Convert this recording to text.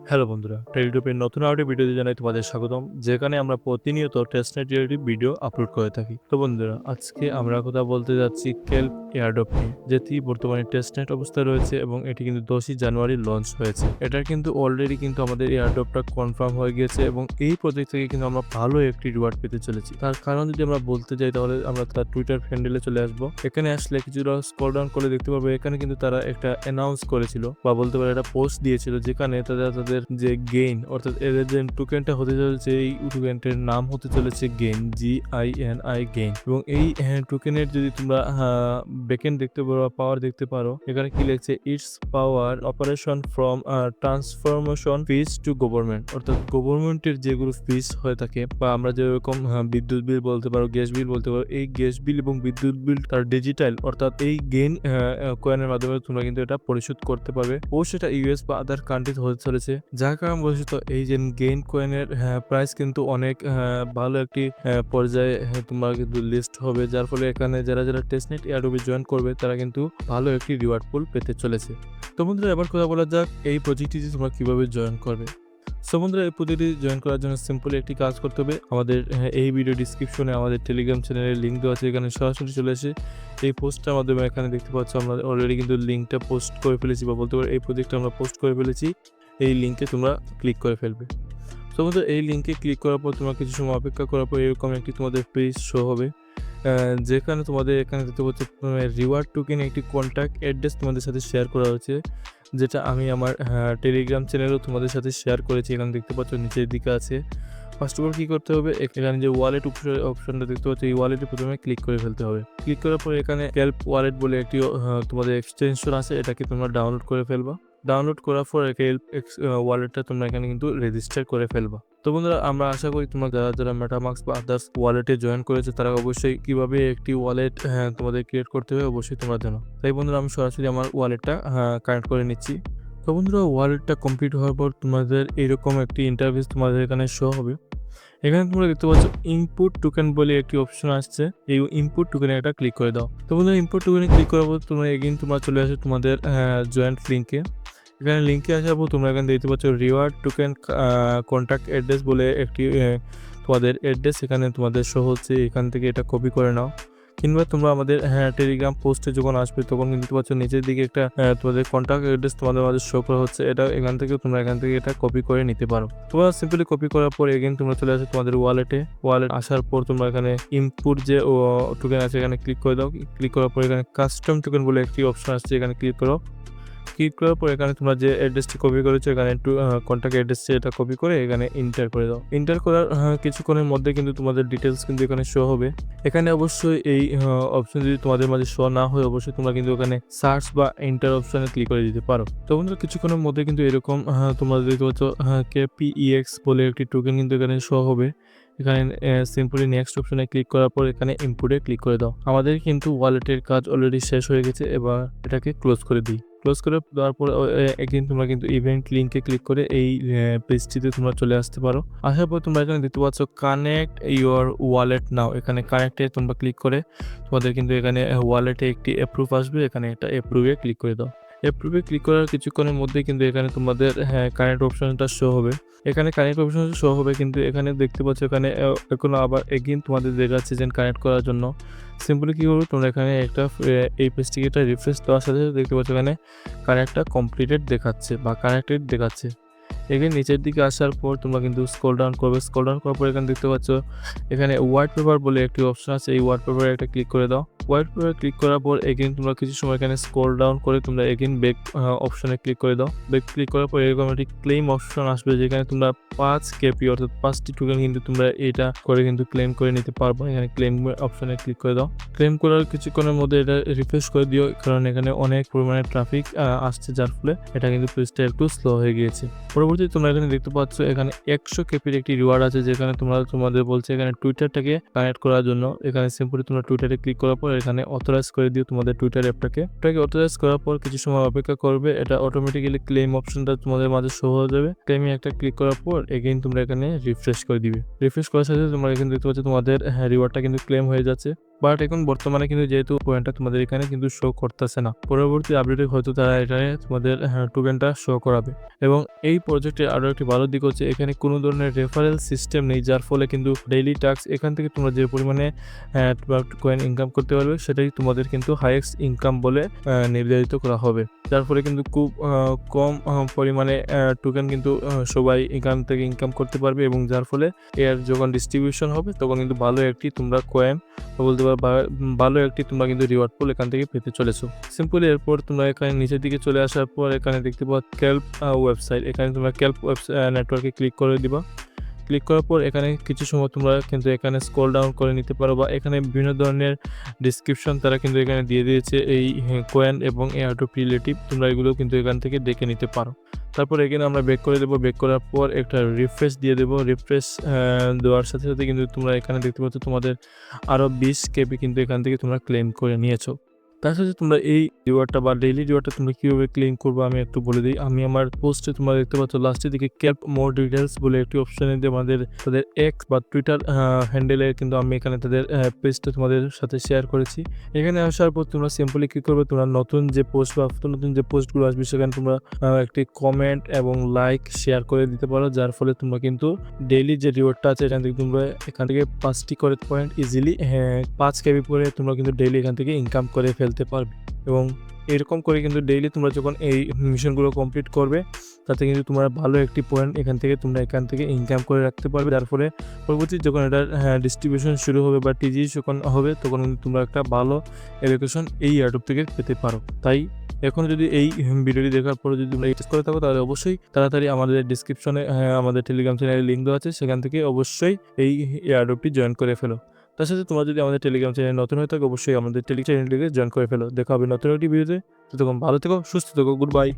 Hello বন্ধুরা, টেলিটপের নতুন আরেকটি ভিডিওতে জানাই তোমাদের স্বাগতম, যেখানে আমরা প্রতিনিয়ত টেস্টনেট রিলেটেড ভিডিও আপলোড করে থাকি। তো বন্ধুরা, আজকে আমরা কথা বলতে যাচ্ছি কেল্প এয়ারড্রপ নিয়ে, যেটি বর্তমানে টেস্টনেট অবস্থায় রয়েছে এবং এটি কিন্তু 10ই জানুয়ারি লঞ্চ হয়েছে। এটার কিন্তু অলরেডি কিন্তু আমাদের এয়ারড্রপটা কনফার্ম হয়ে গিয়েছে এবং এই প্রজেক্ট থেকে কিন্তু আমরা ভালো একটি রিওয়ার্ড পেতে চলেছি। তার কারণ যদি আমরা বলতে যাই তাহলে আমরা তার টুইটার হ্যান্ডেলে চলে আসবো। এখানে আসলে কিছুটা স্ক্রল ডাউন করে দেখতে পাবো, এখানে কিন্তু তারা একটা অ্যানাউন্স করেছিল বা বলতে পারে একটা পোস্ট দিয়েছিল, যেখানে তাদের যে গেইন অর্থাৎ এদের যে টোকেনটা হতে চলেছে, এই টোকেনটার নাম হতে চলেছে গেইন, GINI গেইন। এবং এই টোকেনের যদি তোমরা ব্যাকএন্ড দেখতে পারো, পাওয়ার দেখতে পারো, এখানে কি লিখছে, it's power operation from transformation fees to government. অর্থাৎ গভর্নমেন্টের যেগুলো ফিস হয়ে থাকে বা আমরা যেরকম বিদ্যুৎ বিল বলতে পারো, গ্যাস বিল বলতে পারো, এই গ্যাস বিল এবং বিদ্যুৎ বিল তার ডিজিটাল অর্থাৎ এই গেইন কয়েনের মাধ্যমে তোমরা কিন্তু এটা পরিশোধ করতে পারবে ও সেটা ইউএস বা আদার কান্ট্রিজ হতে চলেছে। যার কারণ বলছিত এই যে গেইন কয়েনের প্রাইস কিন্তু অনেক ভালো একটি পর্যায়ে তোমরা কিন্তু লিস্ট হবে, যার ফলে এখানে যারা যারা টেস্টনেট এয়ারড্রপে জয়েন করবে তারা কিন্তু ভালো একটি রিওয়ার্ড পুল পেতে চলেছে। তো বন্ধুরা, এবার কথা বলা যাক এই প্রজেক্টটিতে তোমরা কিভাবে জয়েন করবে। সো বন্ধুরা, এই প্রজেক্টটি জয়েন করার জন্য সিম্পলি একটি কাজ করতে হবে। আমাদের এই ভিডিও ডিসক্রিপশনে আমাদের টেলিগ্রাম চ্যানেলের লিঙ্ক দেওয়া আছে, এখানে সরাসরি চলে এসে এই পোস্টটার মাধ্যমে এখানে দেখতে পাচ্ছ আমরা অলরেডি কিন্তু লিঙ্কটা পোস্ট করে ফেলেছি বা বলতে পারো এই প্রজেক্টটা আমরা পোস্ট করে ফেলেছি। এই লিঙ্কে তোমরা ক্লিক করে ফেলবে। তো বন্ধুরা, এই লিঙ্কে ক্লিক করার পর তোমরা কিছু সময় অপেক্ষা করার পর এরকম একটি তোমাদের পেজ শো হবে, যেখানে তোমাদের এখানে দেখতে পাচ্ছ রিওয়ার্ড টোকেন একটি কন্ট্যাক্ট অ্যাড্রেস তোমাদের সাথে শেয়ার করা হয়েছে, যেটা আমি আমার টেলিগ্রাম চ্যানেলেও তোমাদের সাথে শেয়ার করেছি। এখানে দেখতে পাচ্ছ নিচের দিকে আছে। ফার্স্ট অফ অল কী করতে হবে, এখানে যে ওয়ালেট অপশনটা দেখতে পাচ্ছ, এই ওয়ালেটে প্রথমে ক্লিক করে ফেলতে হবে। ক্লিক করার পর এখানে কেল্প ওয়ালেট বলে একটি তোমাদের এক্সটেনশন আছে, এটাকে তোমরা ডাউনলোড করে ফেলবা। ডাউনলোড করার পর কেল্প ওয়ালেটটা তোমরা এখানে কিন্তু রেজিস্টার করে ফেলবা। তো বন্ধুরা, আমরা আশা করি তোমরা যারা যারা মেটামাস্ক বা আদার্স ওয়ালেটে জয়েন করেছে তারা অবশ্যই কিভাবে একটি ওয়ালেট তোমাদের ক্রিয়েট করতে হবে অবশ্যই তোমরা জানো। তাই বন্ধুরা, আমি সরাসরি আমার ওয়ালেটটা কানেক্ট করে নিচ্ছি। তো বন্ধুরা, ওয়ালেটটা কমপ্লিট হওয়ার পর তোমাদের এরকম একটি ইন্টারফেস তোমাদের এখানে শো হবে। এখানে তোমরা দেখতে পাচ্ছ ইনপুট টোকেন বলে একটি অপশন আসছে, এই ইনপুট টোকেনে একটা ক্লিক করে দাও। তো বন্ধুরা, ইনপুট টোকেনে ক্লিক করার পর তোমরা এগেইন তোমরা চলে আসো তোমাদের জয়েন্ট লিঙ্কে। এখানে লিঙ্কে আসার পর তোমরা এখানে দেখতে পাচ্ছ রিওয়ার্ড টোকেন কন্ট্যাক্ট অ্যাড্রেস বলে একটি তোমাদের অ্যাড্রেস এখানে তোমাদের শো হচ্ছে, এখান থেকে এটা কপি করে নাও। কিংবা তোমরা আমাদের টেলিগ্রাম পোস্টে যখন আসবে তখন কিন্তু দেখতে পাচ্ছ নিচের দিকে একটা তোমাদের কন্ট্যাক্ট অ্যাড্রেস তোমাদের মাঝে শো করা হচ্ছে, এটা এখান থেকে তোমরা এখান থেকে এটা কপি করে নিতে পারো। তোমরা সিম্পলি কপি করার পর এগেইন তোমরা চলে আসো তোমাদের ওয়ালেট আসার পর তোমরা এখানে ইনপুট যে টোকেন আছে এখানে ক্লিক করে দাও। ক্লিক করার পর এখানে কাস্টম টোকেন বলে একটি অপশন আসছে, এখানে ক্লিক করো। ক্লিক করার পর এখানে তোমরা যে অ্যাড্রেসটি কপি করেছো এখানে একটু কন্ট্যাক্ট অ্যাড্রেসটি এটা কপি করে এখানে ইন্টার করে দাও। ইন্টার করার কিছুক্ষণের মধ্যে কিন্তু তোমাদের ডিটেলস কিন্তু এখানে শো হবে। এখানে অবশ্যই এই অপশন যদি তোমাদের মাঝে শো না হয় অবশ্যই তোমরা কিন্তু এখানে সার্চ বা এন্টার অপশনে ক্লিক করে দিতে পারো। তো বন্ধুরা, কিছুক্ষণের মধ্যে কিন্তু এরকম তোমরা দেখতে পাচ্ছ KPEX বলে একটি টোকেন কিন্তু এখানে শো হবে। এখানে সিম্পলি নেক্সট অপশনে ক্লিক করার পর এখানে ইনপুটে ক্লিক করে দাও। আমাদের কিন্তু ওয়ালেটের কাজ অলরেডি শেষ হয়ে গেছে, এবার এটাকে ক্লোজ করে দিই। ক্লোজ করে দেওয়ার পর একদিন তোমরা কিন্তু ইভেন্ট লিঙ্কে ক্লিক করে এই পেজটিতে তোমরা চলে আসতে পারো। আসার পর তোমরা এখানে দেখতে পাচ্ছ কানেক্ট ইউর ওয়ালেট নাও, এখানে কানেক্টে তোমরা ক্লিক করে তোমাদের কিন্তু এখানে ওয়ালেটে একটি অ্যাপ্রুভ আসবে, এখানে এটা অ্যাপ্রুভে ক্লিক করে দাও। অ্যাপ্রুভে ক্লিক করার কিছুক্ষণের মধ্যে কিন্তু এখানে তোমাদের কানেক্ট অপশনটা শো হবে। এখানে কানেক্ট অপশন শো হবে, কিন্তু এখানে দেখতে পাচ্ছ এখানে এখন আবার এগেইন তোমাদের দেখাচ্ছে যে কানেক্ট করার জন্য। সিম্পলি কী করবে, তোমরা এখানে একটা এই পেজটিকে একটা রিফ্রেশ দেওয়ার সাথে দেখতে পাচ্ছ এখানে কানেক্টটা কমপ্লিটেড দেখাচ্ছে বা কানেক্টেড দেখাচ্ছে। এখানে নিচের দিকে আসার পর তোমরা কিন্তু স্ক্রল ডাউন করবে। স্ক্রল ডাউন করার পর এখানে দেখতে পাচ্ছ এখানে হোয়াইট পেপার বলে একটি অপশন আছে, এই হোয়াইট পেপারে একটা ক্লিক করে দাও। হোয়াইট পেপারে ক্লিক করার পর এগেইন তোমরা কিছু সময় এখানে স্ক্রল ডাউন করে তোমরা এগেইন ব্যাক অপশনে ক্লিক করে দাও। ব্যাক ক্লিক করার পর এরকম একটি ক্লেম অপশন আসবে, যেখানে তোমরা 5 KP অর্থাৎ 5টি টোকেন কিন্তু তোমরা এটা করে কিন্তু ক্লেম করে নিতে পারবো। এখানে ক্লেম অপশনে ক্লিক করে দাও। ক্লেম করার কিছুক্ষণের মধ্যে এটা রিফ্রেশ করে দিও, কারণ এখানে অনেক পরিমাণে ট্রাফিক আসছে, যার ফলে এটা কিন্তু পেজটা একটু স্লো হয়ে গিয়েছে। পরবর্তীতে তোমরা এখানে দেখতে পাচ্ছ এখানে 100 KPর একটি রিওয়ার্ড আছে, যেখানে তোমাদের বলছে এখানে টুইটারটাকে কানেক্ট করার জন্য। এখানে সিম্পলি তোমরা টুইটারে ক্লিক করার পর এখানে অথরাইজ করে দিও তোমাদের টুইটার অ্যাপটাকে। অথরাইজ করার পর কিছু সময় অপেক্ষা করবে, এটা অটোমেটিক্যালি ক্লেম অপশনটা তোমাদের মাঝে শো হয়ে যাবে। ক্লেমে একটা ক্লিক করার পর এগেইন তোমরা এখানে রিফ্রেশ করে দিবে। রিফ্রেশ করার সাথে তোমরা এখানে দেখতে পাচ্ছ তোমাদের রিওয়ার্ডটা কিন্তু ক্লেম হয়ে যাচ্ছে। বাট এখন বর্তমানে কিন্তু যেহেতু পয়েন্টটা তোমাদের এখানে কিন্তু শো করতেছে না, পরবর্তী আপডেটে হয়তো তারা এখানে তোমাদের টোকেনটা শো করাবে। এবং এই প্রজেক্টের আরও একটি ভালো দিক হচ্ছে এখানে কোনো ধরনের রেফারেল সিস্টেম নেই, যার ফলে কিন্তু ডেইলি টাস্ক এখান থেকে তোমরা যে পরিমাণে কয়েন ইনকাম করতে পারবে সেটাই তোমাদের কিন্তু হাইয়েস্ট ইনকাম বলে নির্ধারিত করা হবে। যার ফলে কিন্তু খুব কম পরিমাণে টোকেন কিন্তু সবাই এখান থেকে ইনকাম করতে পারবে, এবং যার ফলে এর যখন ডিস্ট্রিবিউশন হবে তখন কিন্তু ভালো একটি তোমরা কয়েন বলতে পারো ভালো একটি তোমরা কিন্তু রিওয়ার্ড পুল এখান থেকে পেতে চলেছো। সিম্পলি এরপর তোমরা এখানে নিচের দিকে চলে আসার পর এখানে দেখতে পাচ্ছ ক্যাল্প ওয়েবসাইট। এখানে তোমরা ক্যাল্প নেটওয়ার্কে ক্লিক করে দিবা। ক্লিক করার পর এখানে কিছু সময় তোমরা কিন্তু এখানে স্ক্রল ডাউন করে নিতে পারো, বা এখানে বিভিন্ন ধরনের ডিসক্রিপশন তারা কিন্তু এখানে দিয়ে দিয়েছে এই কয়েন এবং এয়ারড্রপ রিলেটিভ, তোমরা এগুলো কিন্তু এখান থেকে দেখে নিতে পারো। তারপর এখানে আমরা ব্যাক করে দেবো, ব্যাক করার পর একটা রিফ্রেশ দিয়ে দেবো। রিফ্রেশ দেওয়ার সাথে সাথে কিন্তু তোমরা এখানে দেখতে পাচ্ছ তোমাদের আরও 20 কেবি কিন্তু এখান থেকে তোমরা ক্লেম করে নিয়েছো। তার সাথে তোমরা এই রিওয়ার্ডটা বা ডেইলি রিওয়ার্ডটা তোমরা কীভাবে ক্লেম করবো আমি একটু বলে দিই। আমি আমার পোস্টে তোমরা দেখতে পাচ্ছ লাস্টের দিকে ক্যাল্প মোর ডিটেলস বলে একটি অপশানে দিয়ে তাদের এক্স বা টুইটার হ্যান্ডেলে কিন্তু আমি এখানে তাদের পেজটা তোমাদের সাথে শেয়ার করেছি। এখানে আসার পর তোমরা সিম্পলি কী করবে, তোমরা নতুন যে পোস্ট বা নতুন যে পোস্টগুলো আসবে সেখানে তোমরা একটি কমেন্ট এবং লাইক শেয়ার করে দিতে পারো, যার ফলে তোমরা কিন্তু ডেইলি যে রিওয়ার্ডটা আছে এখান থেকে তোমরা এখান থেকে 5টি করে পয়েন্ট ইজিলি 5 কেবি করে তোমরা কিন্তু ডেইলি এখান থেকে ইনকাম করে ফেলতে পারবে। এবং এরকম করে কিন্তু ডেইলি তোমরা যখন এই মিশনগুলো কমপ্লিট করবে তাতে কিন্তু তোমরা ভালো একটি পয়েন্ট এখান থেকে ইনকাম করে রাখতে পারবে, যার ফলে পরবর্তী যখন এটার ডিস্ট্রিবিউশন শুরু হবে বা টিজি যখন হবে তখন কিন্তু তোমরা একটা ভালো এলোকেশন এই এয়ারড্রপ থেকে পেতে পারো। তাই এখন যদি এই ভিডিওটি দেখার পরে যদি তোমরা ইউজ করে থাকো তাহলে অবশ্যই তাড়াতাড়ি আমাদের ডিসক্রিপশনে আমাদের টেলিগ্রাম চ্যানেলের লিঙ্ক দেওয়া আছে, সেখান থেকে অবশ্যই এই এয়ারড্রপটি জয়েন করে ফেলো। তার সাথে তোমরা যদি আমাদের টেলিগ্রাম চ্যানেল নতুন হয়ে থাকো অবশ্যই আমাদের টেলিগ্রাম চ্যানেলটিকে জয়েন করে ফেলো। দেখা হবে নতুন একটি ভিডিওতে। ততক্ষণ ভালো থেকো, সুস্থ থেকো, গুড বাই।